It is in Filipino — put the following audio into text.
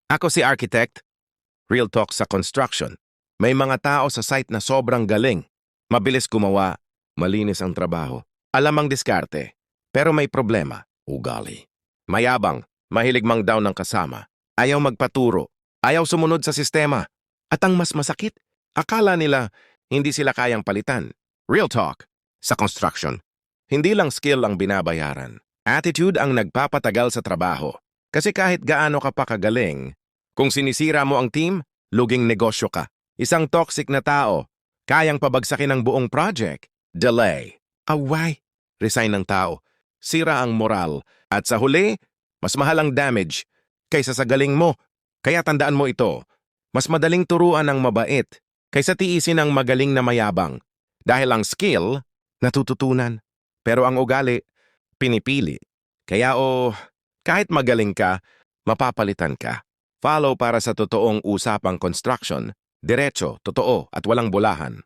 Ako si architect, real talk sa construction. May mga tao sa site na sobrang galing. Mabilis gumawa, malinis ang trabaho. Alam ang diskarte, pero may problema, ugali. Mayabang, mahilig mang down ng kasama. Ayaw magpaturo, ayaw sumunod sa sistema. At ang mas masakit, akala nila hindi sila kayang palitan. Real talk sa construction. Hindi lang skill ang binabayaran. Attitude ang nagpapatagal sa trabaho. Kasi kahit gaano ka pa kagaling, kung sinisira mo ang team, luging negosyo ka. Isang toxic na tao, kayang pabagsakin ang buong project. Delay. Away. Resign ng tao. Sira ang moral. At sa huli, mas mahal ang damage kaysa sa galing mo. Kaya tandaan mo ito, mas madaling turuan ang mabait kaysa tiisin ang magaling na mayabang. Dahil ang skill, natututunan. Pero ang ugali, pinipili. Kaya kahit magaling ka, mapapalitan ka. Follow para sa totoong usapang construction. Diretso, totoo at walang bulahan.